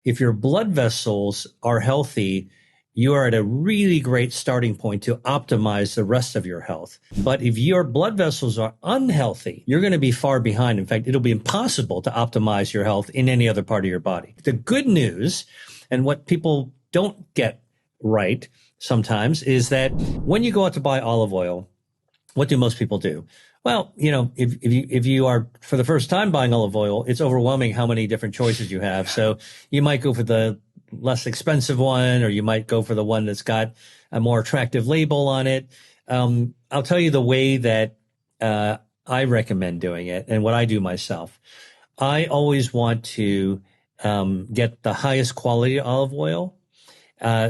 if your blood vessels are healthy, you are at a really great starting point to optimize the rest of your health. But if your blood vessels are unhealthy, you're going to be far behind. In fact, it'll be impossible to optimize your health in any other part of your body. The good news, and what people don't get right sometimes, is that when you go out to buy olive oil, what do most people do? Well, if you are for the first time buying olive oil, it's overwhelming how many different choices you have. So you might go for the less expensive one, or you might go for the one that's got a more attractive label on it. I'll tell you the way that I recommend doing it and what I do myself. I always want to get the highest quality olive oil.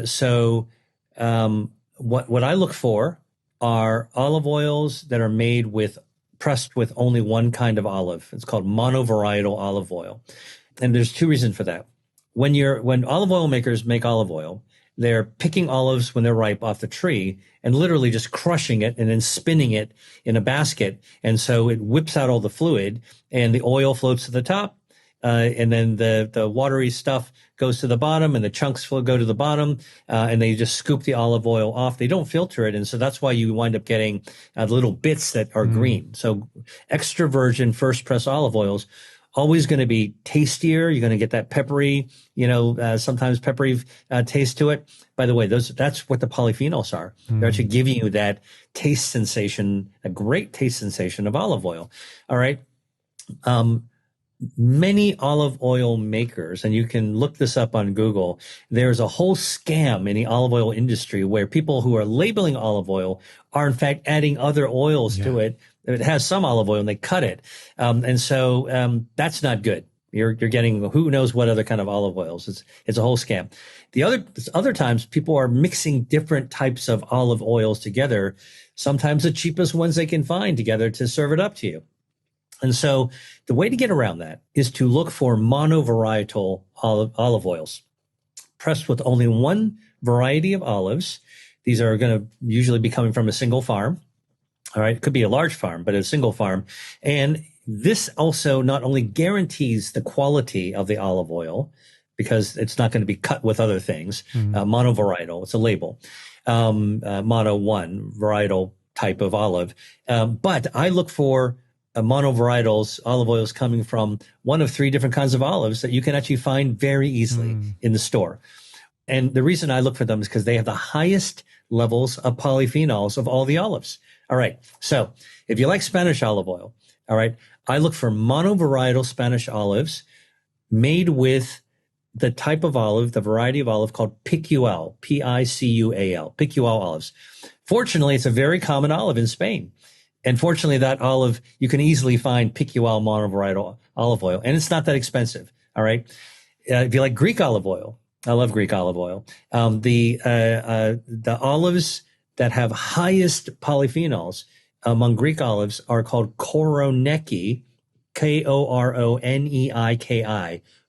So what I look for are olive oils that are made with pressed with only one kind of olive. It's called monovarietal olive oil. And there's two reasons for that. When olive oil makers make olive oil, they're picking olives when they're ripe off the tree and literally just crushing it and then spinning it in a basket. And so it whips out all the fluid and the oil floats to the top. And then the watery stuff goes to the bottom and the chunks go to the bottom. And they just scoop the olive oil off. They don't filter it. And so that's why you wind up getting little bits that are green. So extra virgin first press olive oils always going to be tastier. You're going to get that peppery, sometimes peppery taste to it. By the way, that's what the polyphenols are. They're actually giving you that taste sensation, a great taste sensation of olive oil. All right. Many olive oil makers, and you can look this up on Google, there's a whole scam in the olive oil industry where people who are labeling olive oil are in fact adding other oils to it. It has some olive oil and they cut it. And so that's not good. You're getting who knows what other kind of olive oils. It's a whole scam. The other times people are mixing different types of olive oils together, sometimes the cheapest ones they can find together to serve it up to you. And so the way to get around that is to look for monovarietal olive oils pressed with only one variety of olives. These are going to usually be coming from a single farm. All right. It could be a large farm, but a single farm. And this also not only guarantees the quality of the olive oil because it's not going to be cut with other things. Monovarietal, it's a label. Mono one varietal type of olive. But I look for monovarietals, olive oils coming from one of three different kinds of olives that you can actually find very easily in the store. And the reason I look for them is because they have the highest levels of polyphenols of all the olives. All right. So if you like Spanish olive oil, all right, I look for monovarietal Spanish olives made with the type of olive, the variety of olive called Picual, Picual, Picual olives. Fortunately, it's a very common olive in Spain. And fortunately, that olive, you can easily find Picual monovarietal olive oil, and it's not that expensive. All right. If you like Greek olive oil, I love Greek olive oil. The olives that have highest polyphenols among Greek olives are called Koroneiki, Koroneiki,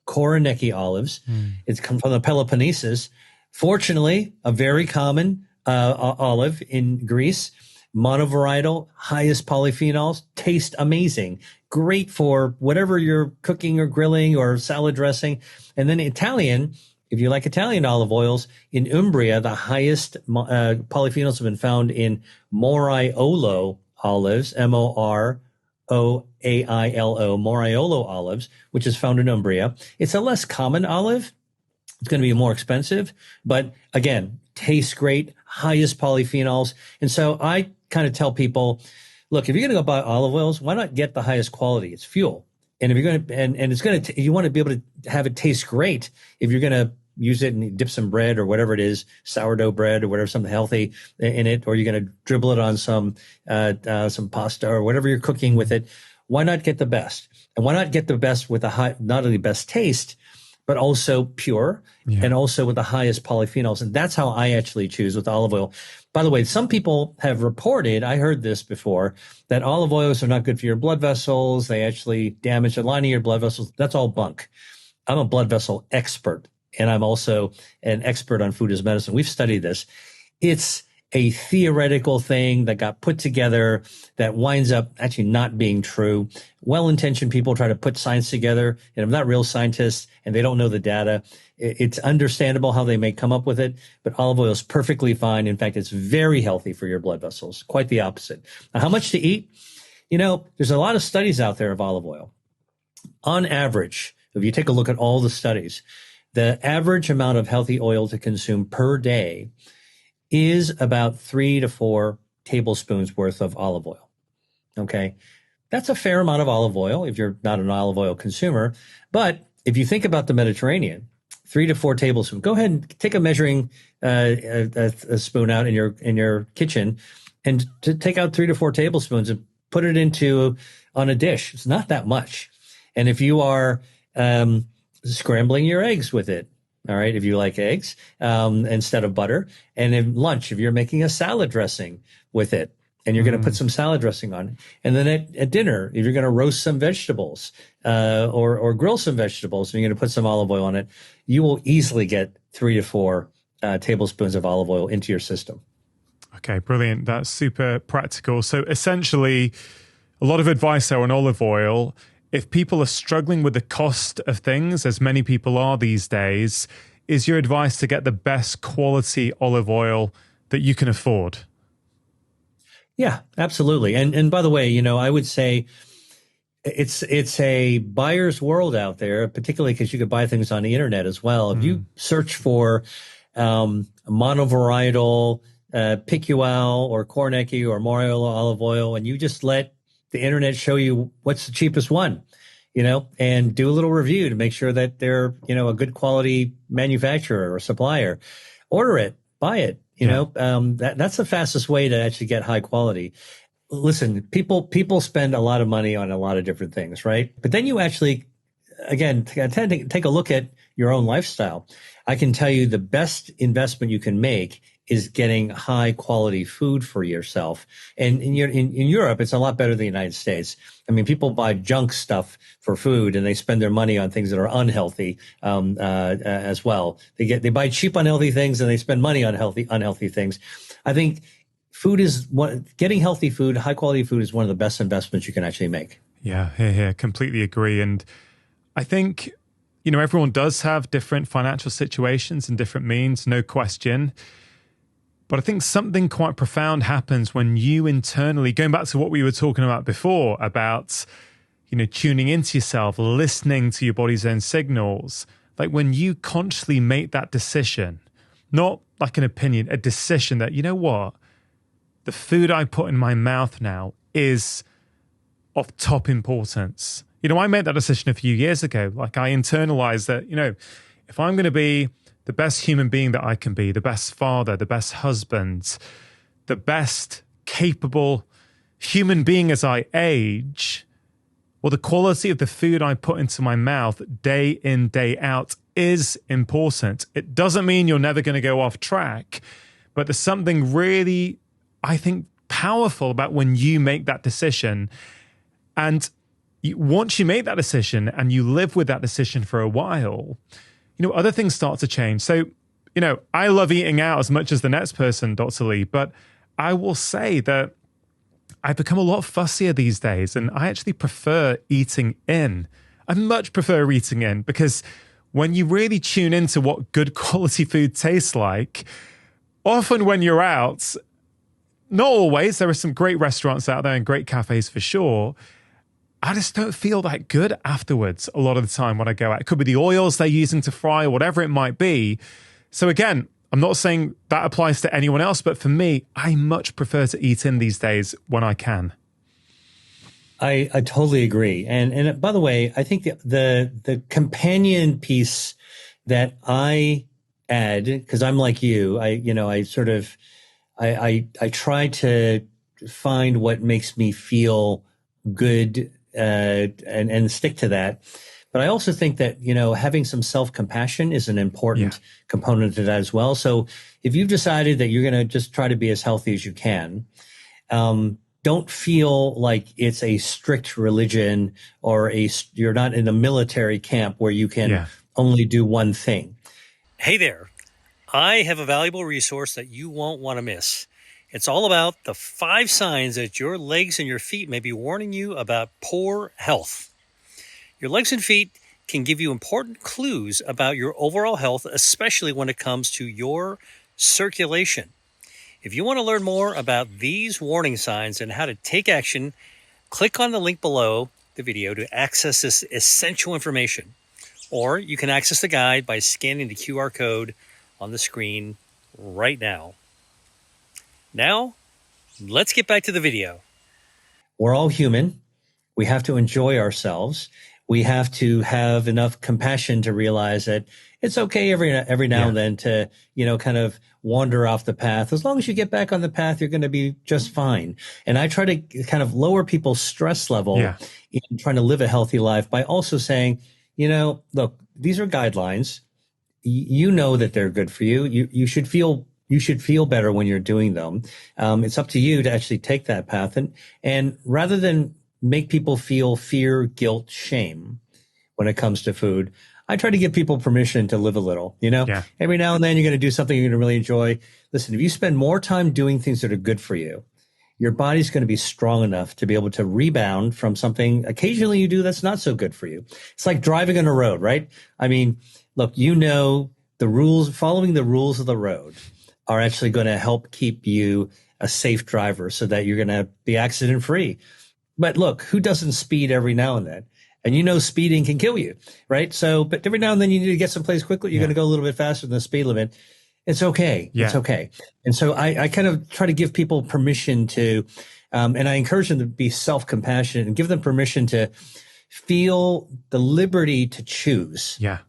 Koroneiki olives. It's come from the Peloponnesus. Fortunately, a very common olive in Greece. Monovarietal, highest polyphenols, taste amazing. Great for whatever you're cooking or grilling or salad dressing. And then Italian, if you like Italian olive oils, in Umbria, the highest polyphenols have been found in Moriolo olives, Moriailo, Moriolo olives, which is found in Umbria. It's a less common olive. It's going to be more expensive, but again, tastes great, highest polyphenols. And so I kind of tell people, look, if you're going to go buy olive oils, why not get the highest quality? It's fuel. And if you're going to, and it's going to, you want to be able to have it taste great. If you're going to use it and dip some bread or whatever it is, sourdough bread or whatever, something healthy in it, or you're going to dribble it on some pasta or whatever you're cooking with it, why not get the best? And why not get the best with not only best taste, but also pure and also with the highest polyphenols. And that's how I actually choose with olive oil. By the way, some people have reported, I heard this before, that olive oils are not good for your blood vessels. They actually damage the lining of your blood vessels. That's all bunk. I'm a blood vessel expert, and I'm also an expert on food as medicine. We've studied this. It's a theoretical thing that got put together that winds up actually not being true. Well-intentioned people try to put science together, and I'm not real scientists and they don't know the data. It's understandable how they may come up with it, but olive oil is perfectly fine. In fact, it's very healthy for your blood vessels, quite the opposite. Now, how much to eat? There's a lot of studies out there of olive oil. On average, if you take a look at all the studies, the average amount of healthy oil to consume per day is about 3 to 4 tablespoons worth of olive oil. Okay. That's a fair amount of olive oil if you're not an olive oil consumer. But if you think about the Mediterranean, 3 to 4 tablespoons, go ahead and take a measuring a spoon out in your kitchen and to take out 3 to 4 tablespoons and put it on a dish. It's not that much. And if you are scrambling your eggs with it, all right, if you like eggs instead of butter, and in lunch, if you're making a salad dressing with it, and you're going to put some salad dressing on it, and then at dinner, if you're going to roast some vegetables or grill some vegetables, and you're going to put some olive oil on it, you will easily get 3 to 4 tablespoons of olive oil into your system. Okay, brilliant. That's super practical. So essentially, a lot of advice there on olive oil. If people are struggling with the cost of things, as many people are these days, is your advice to get the best quality olive oil that you can afford? Yeah, absolutely. And by the way, I would say it's a buyer's world out there, particularly because you could buy things on the internet as well. If you search for monovarietal Picual or Cornecki or Moriolo olive oil, and you just let the internet show you what's the cheapest one, and do a little review to make sure that they're, a good quality manufacturer or supplier. Order it, buy it. That's the fastest way to actually get high quality. Listen, people spend a lot of money on a lot of different things, right? But then you actually, again, take a look at your own lifestyle. I can tell you the best investment you can make is getting high quality food for yourself. And in Europe, it's a lot better than the United States. I mean, people buy junk stuff for food and they spend their money on things that are unhealthy as well. They buy cheap, unhealthy things and they spend money on unhealthy things. I think getting healthy food, high quality food is one of the best investments you can actually make. Yeah, here, completely agree. And I think, everyone does have different financial situations and different means, no question. But I think something quite profound happens when you internally, going back to what we were talking about before, about, tuning into yourself, listening to your body's own signals. Like when you consciously make that decision, not like an opinion, a decision that, you know what, the food I put in my mouth now is of top importance. I made that decision a few years ago. Like I internalized that, if I'm going to be the best human being that I can be, the best father, the best husband, the best capable human being as I age, well, the quality of the food I put into my mouth day in, day out is important. It doesn't mean you're never going to go off track, but there's something really, I think, powerful about when you make that decision. And once you make that decision and you live with that decision for a while, other things start to change. So, I love eating out as much as the next person, Dr. Lee, but I will say that I've become a lot fussier these days and I actually prefer eating in. I much prefer eating in because when you really tune into what good quality food tastes like, often when you're out, not always, there are some great restaurants out there and great cafes for sure, I just don't feel that good afterwards a lot of the time when I go out. It could be the oils they're using to fry or whatever it might be. So again, I'm not saying that applies to anyone else, but for me, I much prefer to eat in these days when I can. I totally agree. And by the way, I think the companion piece that I add, because I'm like you, I try to find what makes me feel good and stick to that. But I also think that, having some self-compassion is an important component to that as well. So if you've decided that you're going to just try to be as healthy as you can, don't feel like it's a strict religion or you're not in a military camp where you can only do one thing. Hey there. I have a valuable resource that you won't want to miss. It's all about the 5 signs that your legs and your feet may be warning you about poor health. Your legs and feet can give you important clues about your overall health, especially when it comes to your circulation. If you want to learn more about these warning signs and how to take action, click on the link below the video to access this essential information. Or you can access the guide by scanning the QR code on the screen right now. Now, let's get back to the video. We're all human. We have to enjoy ourselves. We have to have enough compassion to realize that it's okay every now and then to, kind of wander off the path. As long as you get back on the path, you're going to be just fine. And I try to kind of lower people's stress level in trying to live a healthy life by also saying, look, these are guidelines. You know that they're good for you. You should feel better when you're doing them. It's up to you to actually take that path. And rather than make people feel fear, guilt, shame when it comes to food, I try to give people permission to live a little, Every now and then you're going to do something you're going to really enjoy. Listen, if you spend more time doing things that are good for you, your body's going to be strong enough to be able to rebound from something occasionally you do that's not so good for you. It's like driving on a road, right? I mean, look, the rules, following the rules of the road are actually going to help keep you a safe driver so that you're going to be accident free. But look, who doesn't speed every now and then? And speeding can kill you, right? So, but every now and then you need to get someplace quickly. You're going to go a little bit faster than the speed limit. It's okay. Yeah. It's okay. And so I kind of try to give people permission to, and I encourage them to be self-compassionate and give them permission to feel the liberty to choose. Yeah.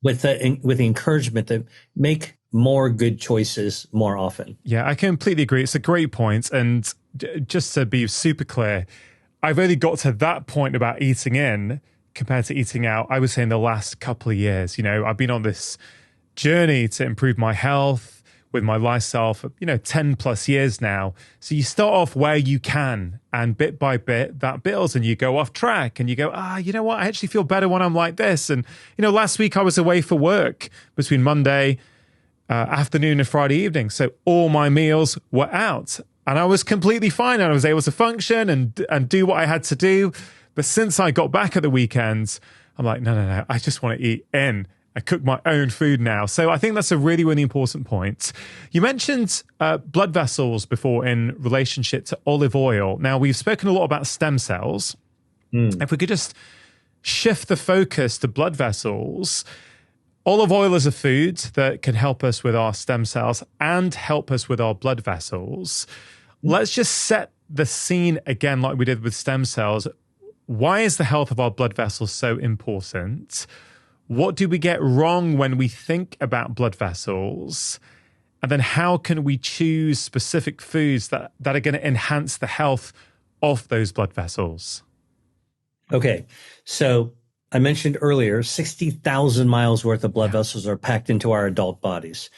With the encouragement to make more good choices more often. Yeah, I completely agree. It's a great point. And just to be super clear, I've only got to that point about eating in compared to eating out, I would say in the last couple of years. I've been on this journey to improve my health with my lifestyle for, 10 plus years now. So you start off where you can, and bit by bit that builds and you go off track and you go, you know what? I actually feel better when I'm like this. And, last week I was away for work between Monday afternoon and Friday evening. So all my meals were out and I was completely fine and I was able to function and do what I had to do. But since I got back at the weekends, I'm like, no, I just want to eat in. I cook my own food now. So I think that's a really, really important point. You mentioned blood vessels before in relationship to olive oil. Now, we've spoken a lot about stem cells. If we could just shift the focus to blood vessels, olive oil is a food that can help us with our stem cells and help us with our blood vessels. Let's just set the scene again like we did with stem cells. Why is the health of our blood vessels so important? What do we get wrong when we think about blood vessels? And then how can we choose specific foods that are going to enhance the health of those blood vessels? Okay, so I mentioned earlier, 60,000 miles worth of blood vessels are packed into our adult bodies.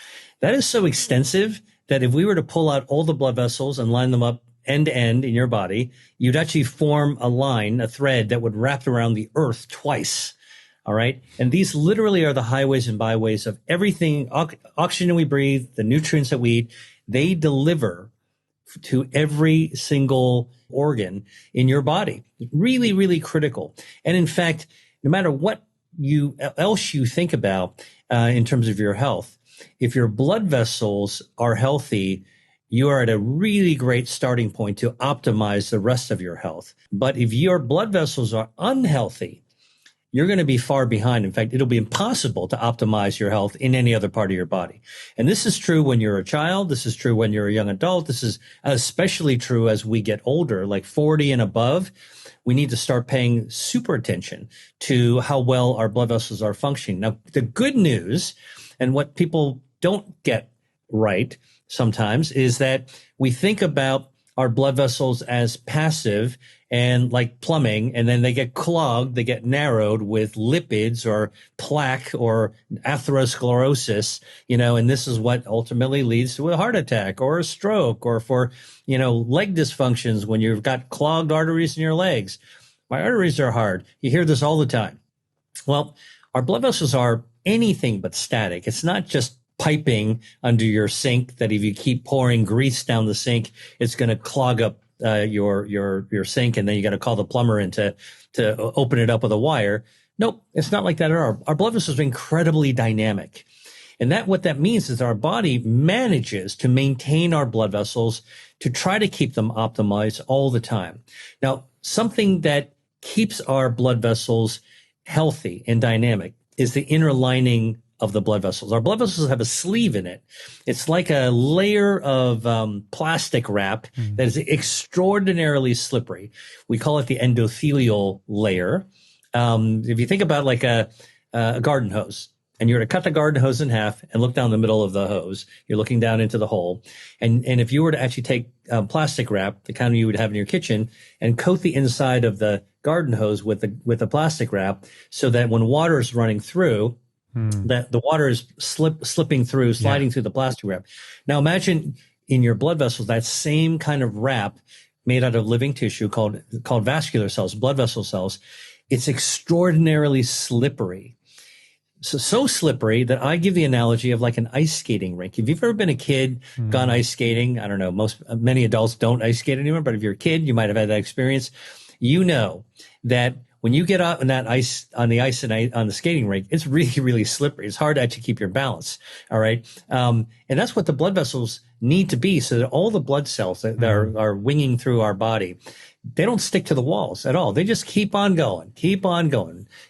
That is so extensive that if we were to pull out all the blood vessels and line them up end to end in your body, you'd actually form a line, a thread that would wrap around the earth twice. All right. And these literally are the highways and byways of everything, oxygen we breathe, the nutrients that we eat, they deliver to every single organ in your body. Really, really critical. And in fact, no matter what else you think about in terms of your health, if your blood vessels are healthy, you are at a really great starting point to optimize the rest of your health. But if your blood vessels are unhealthy, you're going to be far behind. In fact, it'll be impossible to optimize your health in any other part of your body. And this is true when you're a child. This is true when you're a young adult. This is especially true as we get older, like 40 and above. We need to start paying super attention to how well our blood vessels are functioning. Now, the good news and what people don't get right sometimes is that we think about our blood vessels as passive and like plumbing, and then they get clogged, they get narrowed with lipids or plaque or atherosclerosis, and this is what ultimately leads to a heart attack or a stroke or for, leg dysfunctions when you've got clogged arteries in your legs. My arteries are hard. You hear this all the time. Well, our blood vessels are anything but static. It's not just piping under your sink that if you keep pouring grease down the sink, it's going to clog up your sink, and then you got to call the plumber in to open it up with a wire. Nope, it's not like that at all. Our blood vessels are incredibly dynamic. And what that means is our body manages to maintain our blood vessels to try to keep them optimized all the time. Now, something that keeps our blood vessels healthy and dynamic is the inner lining of the blood vessels. Our blood vessels have a sleeve in it. It's like a layer of plastic wrap that is extraordinarily slippery. We call it the endothelial layer. If you think about like a garden hose, and you're to cut the garden hose in half and look down the middle of the hose, you're looking down into the hole. And if you were to actually take plastic wrap, the kind you would have in your kitchen, and coat the inside of the garden hose with the plastic wrap, so that when water is running through, that the water is slipping through, sliding through the plastic wrap. Now imagine in your blood vessels that same kind of wrap made out of living tissue called vascular cells, blood vessel cells. It's extraordinarily slippery. So slippery that I give the analogy of like an ice skating rink. If you've ever been a kid, gone ice skating, I don't know, many adults don't ice skate anymore, but if you're a kid, you might have had that experience. You know that when you get out on the ice and on the skating rink, it's really, really slippery. It's hard to actually keep your balance. All right. And that's what the blood vessels need to be, so that all the blood cells that are winging through our body, they don't stick to the walls at all. They just keep on going.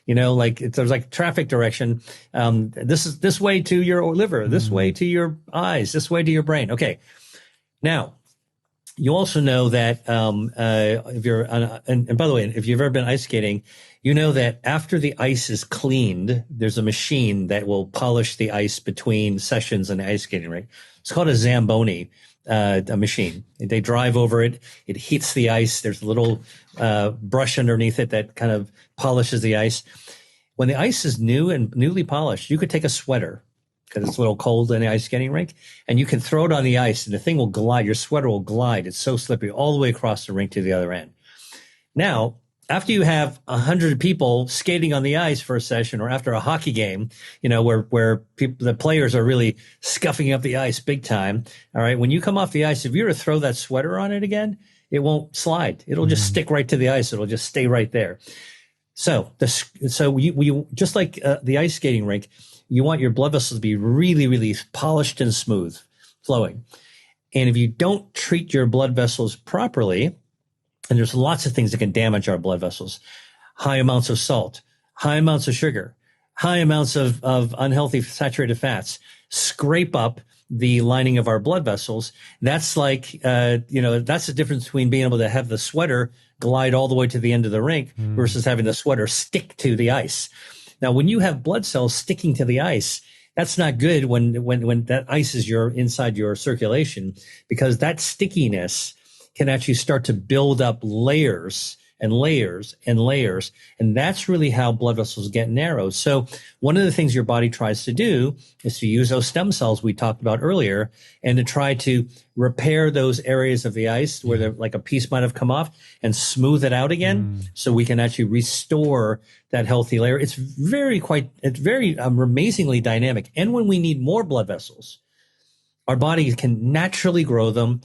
You know, like there's like traffic direction. This way to your liver, this way to your eyes, this way to your brain. Okay. Now, you also know that if you're and by the way, if you've ever been ice skating, you know that after the ice is cleaned, there's a machine that will polish the ice between sessions in the ice skating rink. It's called a Zamboni. A machine. They drive over it. It heats the ice. There's a little brush underneath it that kind of polishes the ice. When the ice is new and newly polished, you could take a sweater, because it's a little cold in the ice skating rink, and you can throw it on the ice, and the thing will glide. Your sweater will glide. It's so slippery all the way across the rink to the other end. Now, after you have 100 people skating on the ice for a session, or after a hockey game, you know, where the players are really scuffing up the ice big time. All right. When you come off the ice, if you were to throw that sweater on it again, it won't slide. It'll just stick right to the ice. It'll just stay right there. So we just like the ice skating rink, you want your blood vessels to be really, really polished and smooth flowing. And if you don't treat your blood vessels properly, and there's lots of things that can damage our blood vessels. High amounts of salt, high amounts of sugar, high amounts of unhealthy saturated fats scrape up the lining of our blood vessels. That's like, that's the difference between being able to have the sweater glide all the way to the end of the rink versus having the sweater stick to the ice. Now, when you have blood cells sticking to the ice, that's not good when that ice is inside your circulation, because that stickiness can actually start to build up layers and layers and layers. And that's really how blood vessels get narrow. So one of the things your body tries to do is to use those stem cells we talked about earlier, and to try to repair those areas of the ice where like a piece might have come off, and smooth it out again, so we can actually restore that healthy layer. It's very amazingly dynamic. And when we need more blood vessels, our bodies can naturally grow them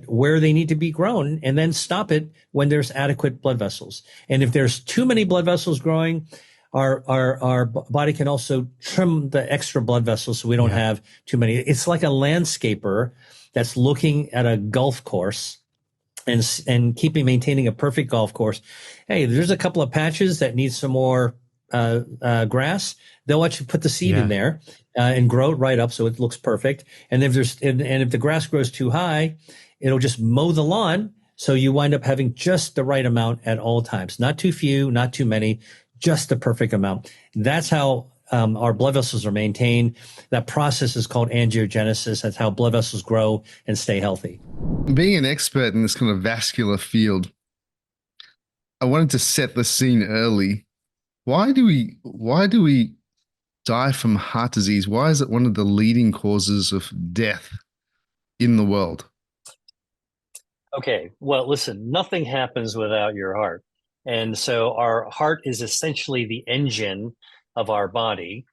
where they need to be grown, and then stop it when there's adequate blood vessels. And if there's too many blood vessels growing, our body can also trim the extra blood vessels so we don't have too many. It's like a landscaper that's looking at a golf course and maintaining a perfect golf course. Hey, there's a couple of patches that need some more grass. They'll actually put the seed in there and grow it right up so it looks perfect. And if if the grass grows too high, it'll just mow the lawn, so you wind up having just the right amount at all times. Not too few, not too many, just the perfect amount. That's how our blood vessels are maintained. That process is called angiogenesis. That's how blood vessels grow and stay healthy. Being an expert in this kind of vascular field, I wanted to set the scene early. Why do we die from heart disease? Why is it one of the leading causes of death in the world? Okay, well, listen, nothing happens without your heart. And so our heart is essentially the engine of our body.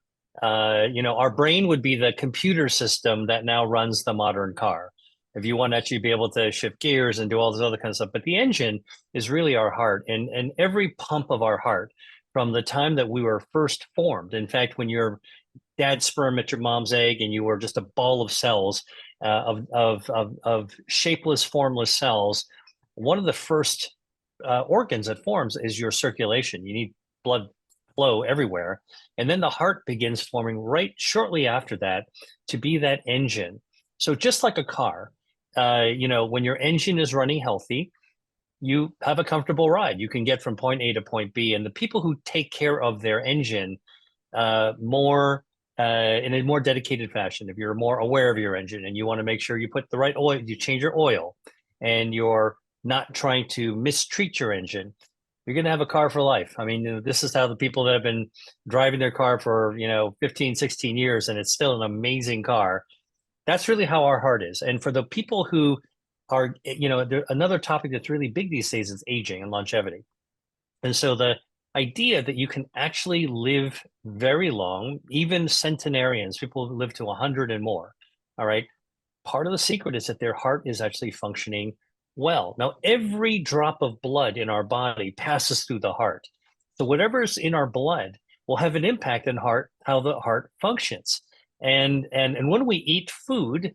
Our brain would be the computer system that now runs the modern car. If you want to actually be able to shift gears and do all this other kind of stuff, but the engine is really our heart, and every pump of our heart from the time that we were first formed. In fact, when your dad's sperm met your mom's egg, and you were just a ball of cells, of shapeless, formless cells, one of the first organs that forms is your circulation. You need blood flow everywhere. And then the heart begins forming right shortly after that to be that engine. So just like a car, when your engine is running healthy, you have a comfortable ride. You can get from point A to point B. And the people who take care of their engine more in a more dedicated fashion, if you're more aware of your engine and you want to make sure you put the right oil, you change your oil, and you're not trying to mistreat your engine, you're going to have a car for life. I mean, this is how the people that have been driving their car for, 15, 16 years, and it's still an amazing car. That's really how our heart is. And for the people who are, another topic that's really big these days is aging and longevity. And so the idea that you can actually live very long, even centenarians, people who live to 100 and more, all right, part of the secret is that their heart is actually functioning well. Now, every drop of blood in our body passes through the heart. So whatever's in our blood will have an impact on how the heart functions. And when we eat food,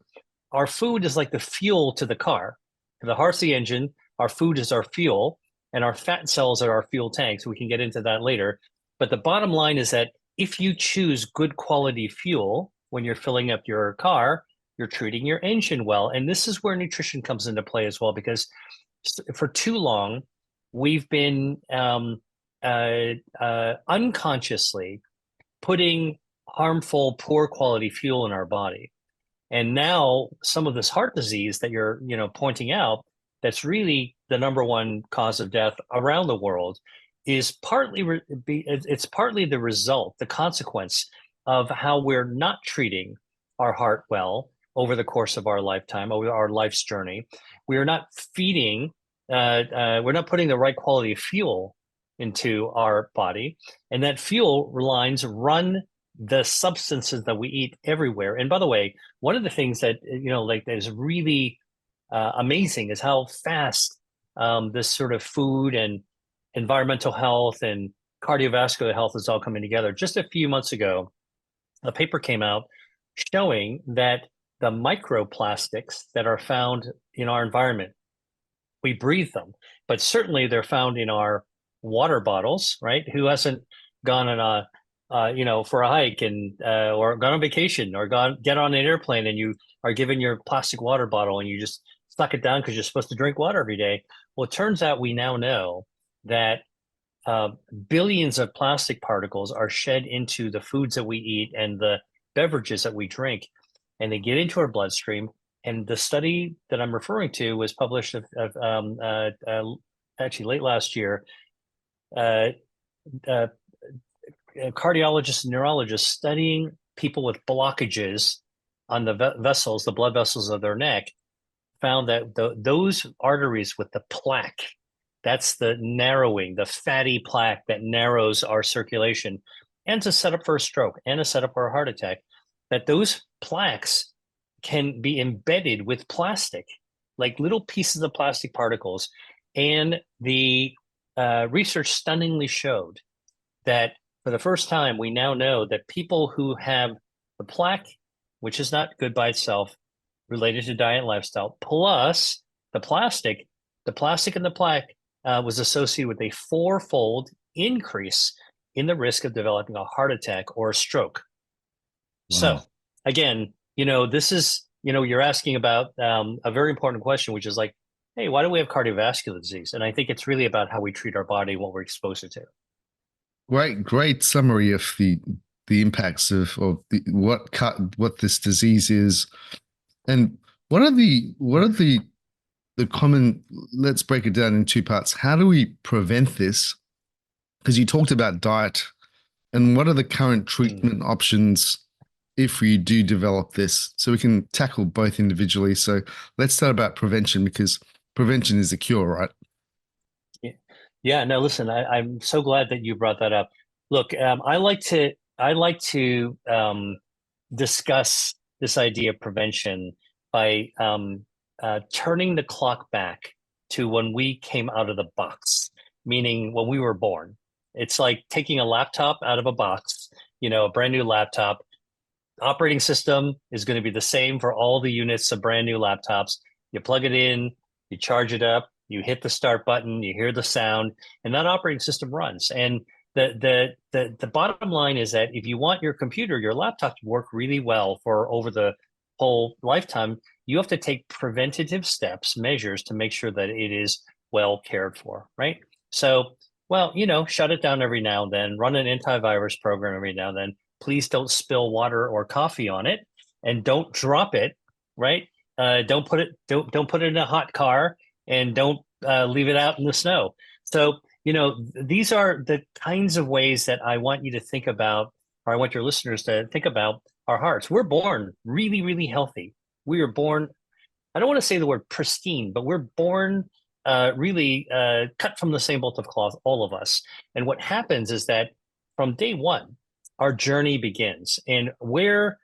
our food is like the fuel to the car. The heart's the engine, our food is our fuel, and our fat cells are our fuel tanks. We can get into that later. But the bottom line is that if you choose good quality fuel when you're filling up your car, you're treating your engine well. And this is where nutrition comes into play as well, because for too long, we've been unconsciously putting harmful, poor quality fuel in our body. And now some of this heart disease that you're, pointing out, that's really the number one cause of death around the world, is partly the result, the consequence of how we're not treating our heart well over the course of our lifetime, over our life's journey. We are not feeding, we're not putting the right quality of fuel into our body, and that fuel lines run the substances that we eat everywhere. And by the way, one of the things that that is really amazing is how fast this sort of food and environmental health and cardiovascular health is all coming together. Just a few months ago, a paper came out showing that the microplastics that are found in our environment, we breathe them, but certainly they're found in our water bottles, right? Who hasn't gone on a for a hike and or gone on vacation or get on an airplane and you are given your plastic water bottle and you just suck it down because you're supposed to drink water every day? Well, it turns out we now know that billions of plastic particles are shed into the foods that we eat and the beverages that we drink, and they get into our bloodstream. And the study that I'm referring to was published actually late last year. Cardiologists and neurologists studying people with blockages on the vessels, the blood vessels of their neck, found that those arteries with the plaque, that's the narrowing, the fatty plaque that narrows our circulation and to set up for a stroke and to set up for a heart attack, that those plaques can be embedded with plastic, like little pieces of plastic particles. And the research stunningly showed that for the first time, we now know that people who have the plaque, which is not good by itself, related to diet and lifestyle, plus the plastic and the plaque was associated with a 4-fold increase in the risk of developing a heart attack or a stroke. Wow. So again, this is, you're asking about a very important question, which is like, hey, why do we have cardiovascular disease? And I think it's really about how we treat our body and what we're exposed to. Great summary of the impacts of what this disease is, and what are the common. Let's break it down in two parts. How do we prevent this? Because you talked about diet, and what are the current treatment options if we do develop this? So we can tackle both individually. So let's start about prevention, because prevention is the cure, right? Yeah, no, listen, I'm so glad that you brought that up. Look, I like to I like to discuss this idea of prevention by turning the clock back to when we came out of the box, meaning when we were born. It's like taking a laptop out of a box, a brand new laptop. Operating system is going to be the same for all the units of brand new laptops. You plug it in, you charge it up, you hit the start button, you hear the sound, and that operating system runs. And the bottom line is that if you want your computer, your laptop to work really well for over the whole lifetime, you have to take preventative steps, measures to make sure that it is well cared for, right? So, well, shut it down every now and then, run an antivirus program every now and then. Please don't spill water or coffee on it, and don't drop it, right? Don't put it in a hot car, and don't leave it out in the snow. So, these are the kinds of ways that I want you to think about, or I want your listeners to think about our hearts. We're born really, really healthy. We are born, I don't want to say the word pristine, but we're born really cut from the same bolt of cloth, all of us. And what happens is that from day one, our journey begins. And where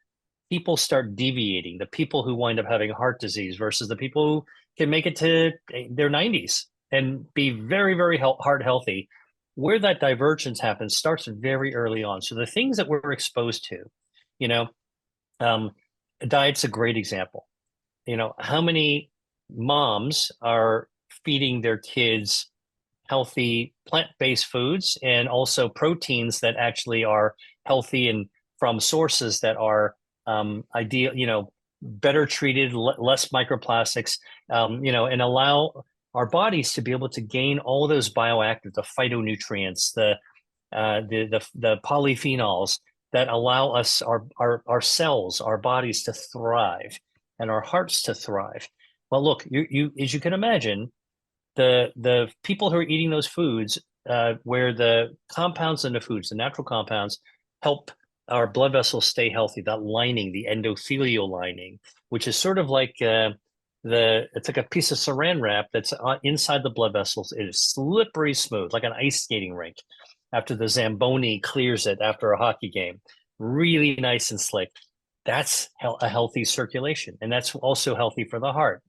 people start deviating, the people who wind up having heart disease versus the people who can make it to their 90s and be very, very heart healthy, where that divergence happens starts very early on. So the things that we're exposed to, diet's a great example. How many moms are feeding their kids healthy plant-based foods and also proteins that actually are healthy and from sources that are ideal, better treated, less microplastics, and allow our bodies to be able to gain all those bioactive, the phytonutrients, the polyphenols that allow us, our cells, our bodies to thrive and our hearts to thrive. Well, look, you as you can imagine, the people who are eating those foods, where the compounds in the foods, the natural compounds, help our blood vessels stay healthy. That lining, the endothelial lining, which is sort of like it's like a piece of saran wrap that's inside the blood vessels. It is slippery smooth, like an ice skating rink. After the Zamboni clears it after a hockey game, really nice and slick. That's a healthy circulation, and that's also healthy for the heart.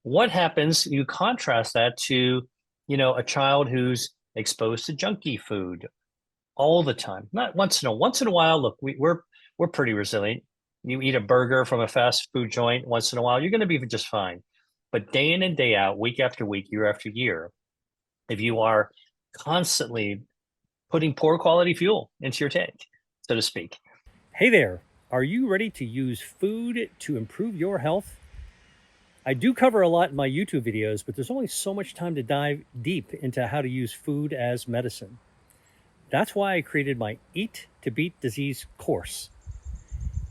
What happens? You contrast that to, a child who's exposed to junky food all the time. Not once in a while. Look, we're pretty resilient. You eat a burger from a fast food joint once in a while, you're going to be just fine. But day in and day out, week after week, year after year, if you are constantly putting poor quality fuel into your tank, so to speak. Hey there. Are you ready to use food to improve your health? I do cover a lot in my YouTube videos, but there's only so much time to dive deep into how to use food as medicine. That's why I created my Eat to Beat Disease course.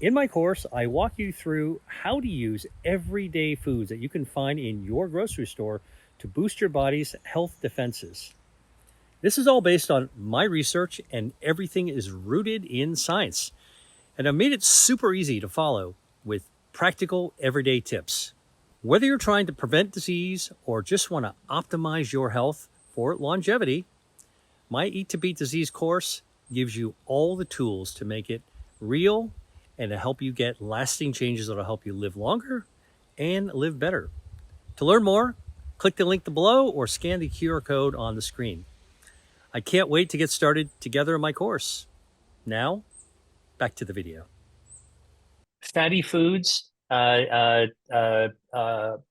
In my course, I walk you through how to use everyday foods that you can find in your grocery store to boost your body's health defenses. This is all based on my research, and everything is rooted in science. And I've made it super easy to follow with practical everyday tips. Whether you're trying to prevent disease or just want to optimize your health for longevity, my Eat to Beat Disease course gives you all the tools to make it real and to help you get lasting changes that will help you live longer and live better. To learn more, click the link below or scan the QR code on the screen. I can't wait to get started together in my course. Now, back to the video. Fatty foods,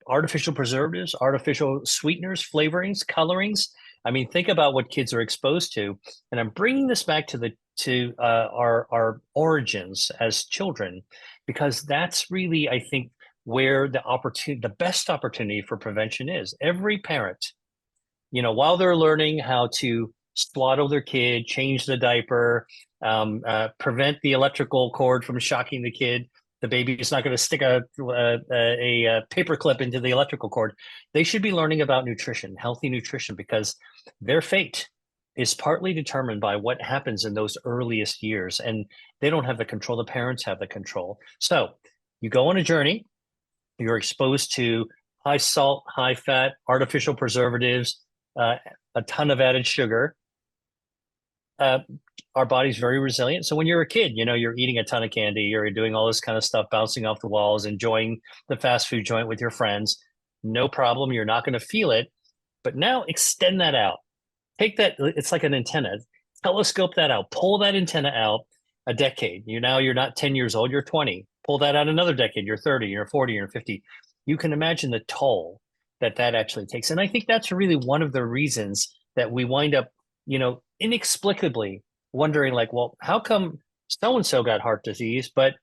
artificial preservatives, artificial sweeteners, flavorings, colorings. I mean, think about what kids are exposed to. And I'm bringing this back to our origins as children, because that's really, I think, where the best opportunity for prevention is. Every parent, while they're learning how to swaddle their kid, change the diaper, prevent the electrical cord from shocking the kid, the baby is not going to stick a paper clip into the electrical cord. They should be learning about nutrition, healthy nutrition, because their fate is partly determined by what happens in those earliest years. And they don't have the control. The parents have the control. So you go on a journey, you're exposed to high salt, high fat, artificial preservatives, a ton of added sugar. uh, our body's very resilient. So when you're a kid, you're eating a ton of candy, you're doing all this kind of stuff, bouncing off the walls, enjoying the fast food joint with your friends. No problem. You're not going to feel it. But now extend that out. Take that. It's like an antenna. Telescope that out. Pull that antenna out a decade. You're not 10 years old. You're 20. Pull that out another decade. You're 30. You're 40. You're 50. You can imagine the toll that actually takes. And I think that's really one of the reasons that we wind up, inexplicably wondering, like, well, how come so and so got heart disease, but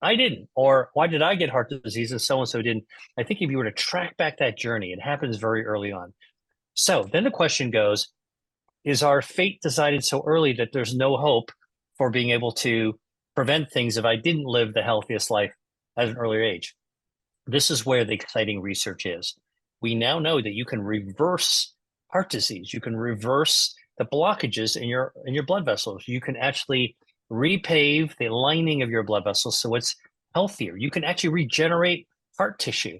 I didn't? Or why did I get heart disease and so and so didn't? I think if you were to track back that journey, it happens very early on. So then the question goes, is our fate decided so early that there's no hope for being able to prevent things if I didn't live the healthiest life at an earlier age? This is where the exciting research is. We now know that you can reverse heart disease. You can reverse the blockages in your blood vessels. You can actually repave the lining of your blood vessels so it's healthier. You can actually regenerate heart tissue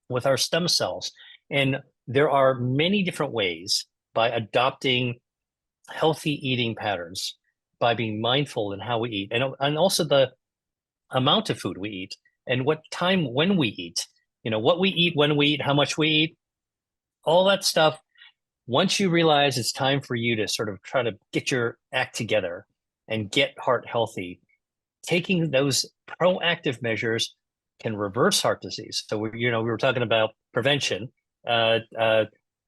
with our stem cells. And there are many different ways by adopting healthy eating patterns, by being mindful in how we eat, and also the amount of food we eat and what time when we eat, what we eat, when we eat, how much we eat, all that stuff. Once you realize it's time for you to sort of try to get your act together and get heart healthy, taking those proactive measures can reverse heart disease. So we were talking about prevention.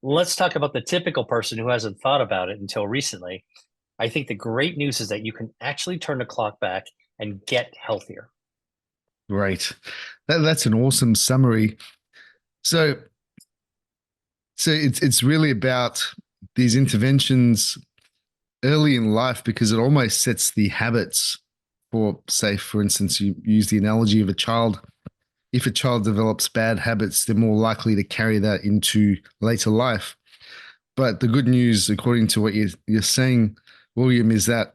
Let's talk about the typical person who hasn't thought about it until recently. I think the great news is that you can actually turn the clock back and get healthier. Right. That's an awesome summary. So it's really about these interventions early in life, because it almost sets the habits for, say, for instance, you use the analogy of a child. If a child develops bad habits, they're more likely to carry that into later life. But the good news, according to what you're saying, William, is that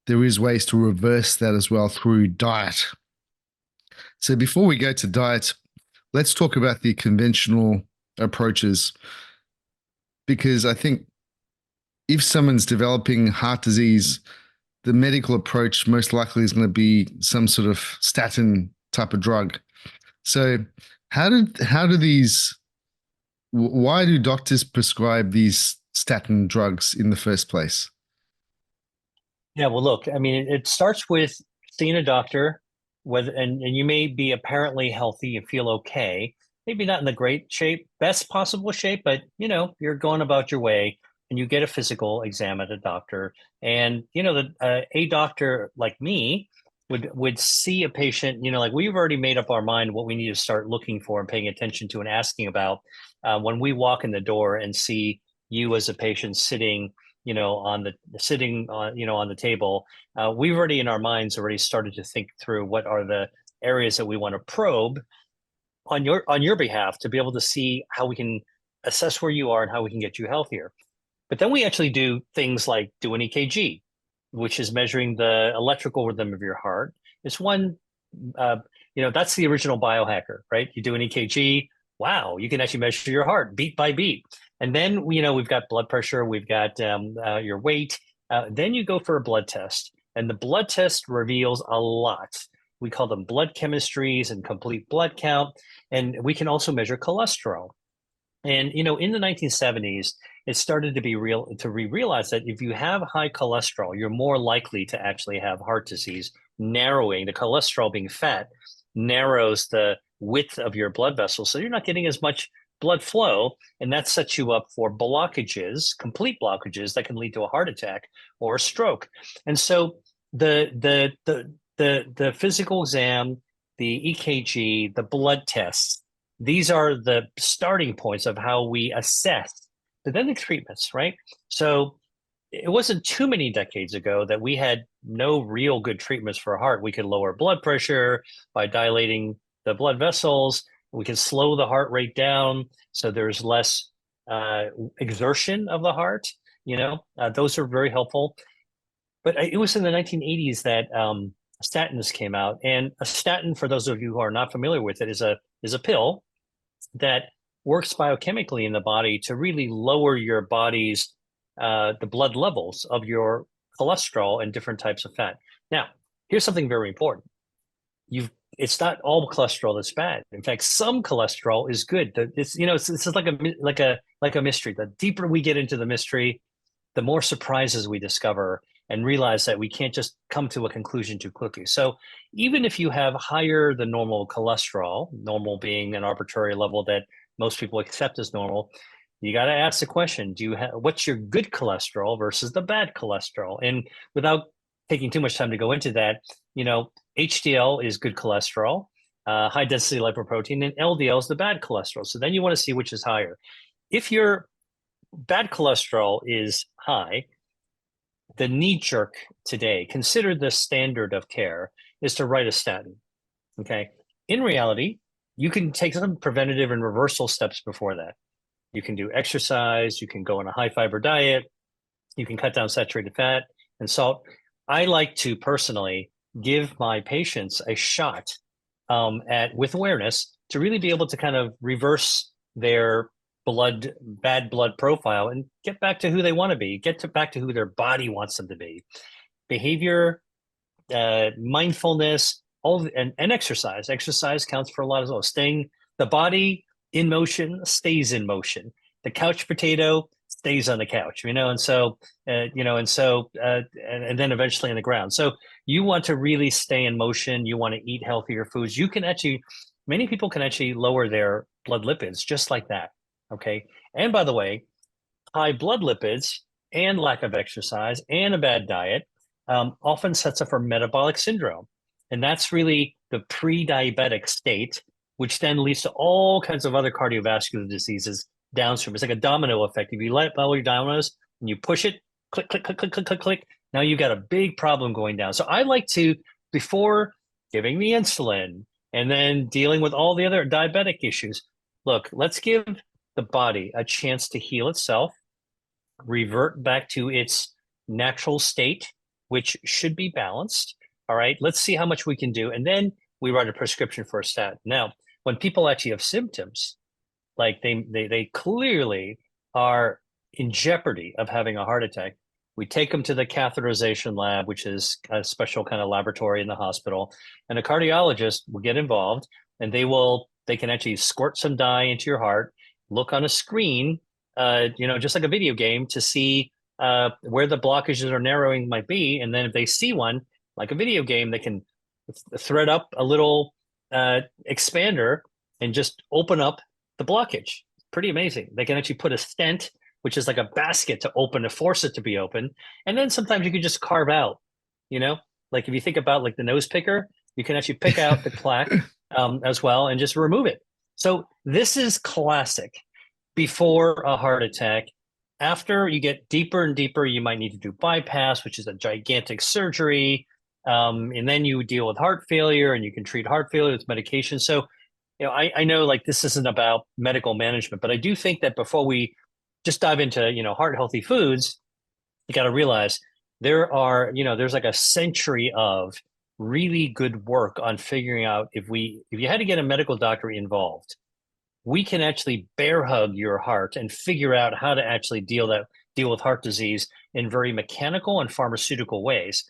there is ways to reverse that as well through diet. So before we go to diet, let's talk about the conventional approaches, because I think if someone's developing heart disease, the medical approach most likely is going to be some sort of statin type of drug. So why do doctors prescribe these statin drugs in the first place? Yeah, well, look, I mean, it starts with seeing a doctor, and you may be apparently healthy and feel okay, maybe not in the great shape, best possible shape, but you're going about your way, and you get a physical exam at a doctor, and a doctor like me would see a patient, like we've already made up our mind what we need to start looking for and paying attention to and asking about when we walk in the door and see you as a patient sitting on the table. We've already in our minds already started to think through what are the areas that we want to probe on your behalf to be able to see how we can assess where you are and how we can get you healthier. But then we actually do things like do an EKG, which is measuring the electrical rhythm of your heart. It's one, that's the original biohacker, right? You do an EKG, wow, you can actually measure your heart beat by beat. And then, we've got blood pressure, we've got your weight. Then you go for a blood test, and the blood test reveals a lot. We call them blood chemistries and complete blood count. And we can also measure cholesterol. And, in the 1970s, it started to be realized that if you have high cholesterol, you're more likely to actually have heart disease. Narrowing the cholesterol being fat narrows the width of your blood vessels. So you're not getting as much blood flow, and that sets you up for blockages, complete blockages that can lead to a heart attack or a stroke. And so the physical exam, the EKG, the blood tests, these are the starting points of how we assess. But then the treatments, right? So it wasn't too many decades ago that we had no real good treatments for a heart. We could lower blood pressure by dilating the blood vessels. We can slow the heart rate down so there's less exertion of the heart. Those are very helpful. But it was in the 1980s that statins came out. And a statin, for those of you who are not familiar with it, is a pill that works biochemically in the body to really lower your body's the blood levels of your cholesterol and different types of fat. Now, here's something very important. It's not all cholesterol that's bad. In fact, some cholesterol is good. It's like a mystery. The deeper we get into the mystery, the more surprises we discover and realize that we can't just come to a conclusion too quickly. So even if you have higher than normal cholesterol, normal being an arbitrary level that most people accept as normal, you got to ask the question, what's your good cholesterol versus the bad cholesterol? And without taking too much time to go into that, HDL is good cholesterol, high density lipoprotein, and LDL is the bad cholesterol. So then you want to see which is higher. If your bad cholesterol is high, the knee jerk today, considered the standard of care, is to write a statin. Okay. In reality, you can take some preventative and reversal steps before that. You can do exercise, you can go on a high fiber diet, you can cut down saturated fat and salt. I like to personally give my patients a shot with awareness to really be able to kind of reverse their bad blood profile and get back to who they want to be, back to who their body wants them to be. Behavior, mindfulness, and exercise. Exercise counts for a lot as well. Staying the body in motion stays in motion. The couch potato stays on the couch, and then eventually on the ground. So you want to really stay in motion. You want to eat healthier foods. Many people can actually lower their blood lipids just like that. Okay. And by the way, high blood lipids and lack of exercise and a bad diet often sets up for metabolic syndrome. And that's really the pre-diabetic state, which then leads to all kinds of other cardiovascular diseases downstream. It's like a domino effect. If you let all your dominoes and you push it, click, click, click, click, click, click, click, now you've got a big problem going down. So I like to, before giving the insulin and then dealing with all the other diabetic issues, look, let's give the body a chance to heal itself, revert back to its natural state, which should be balanced. All right, let's see how much we can do. And then we write a prescription for a statin. Now, when people actually have symptoms, like they clearly are in jeopardy of having a heart attack, we take them to the catheterization lab, which is a special kind of laboratory in the hospital, and a cardiologist will get involved, and they can actually squirt some dye into your heart, look on a screen, just like a video game, to see where the blockages or narrowing might be. And then if they see one, like a video game, they can thread up a little expander and just open up the blockage. Pretty amazing. They can actually put a stent, which is like a basket to force it to be open. And then sometimes you can just carve out, like if you think about like the nose picker, you can actually pick out the plaque as well and just remove it. So this is classic before a heart attack. After you get deeper and deeper, you might need to do bypass, which is a gigantic surgery. And then you deal with heart failure, and you can treat heart failure with medication. So, I know like this isn't about medical management, but I do think that before we just dive into, heart healthy foods, you got to realize there's like a century of really good work on figuring out if you had to get a medical doctor involved, we can actually bear hug your heart and figure out how to actually deal with heart disease in very mechanical and pharmaceutical ways.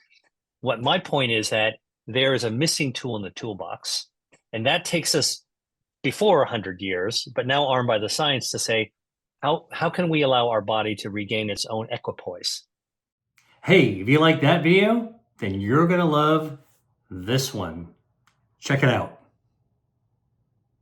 What my point is that there is a missing tool in the toolbox, and that takes us before 100 years, but now armed by the science to say, how can we allow our body to regain its own equipoise? Hey, if you like that video, then you're going to love this one. Check it out.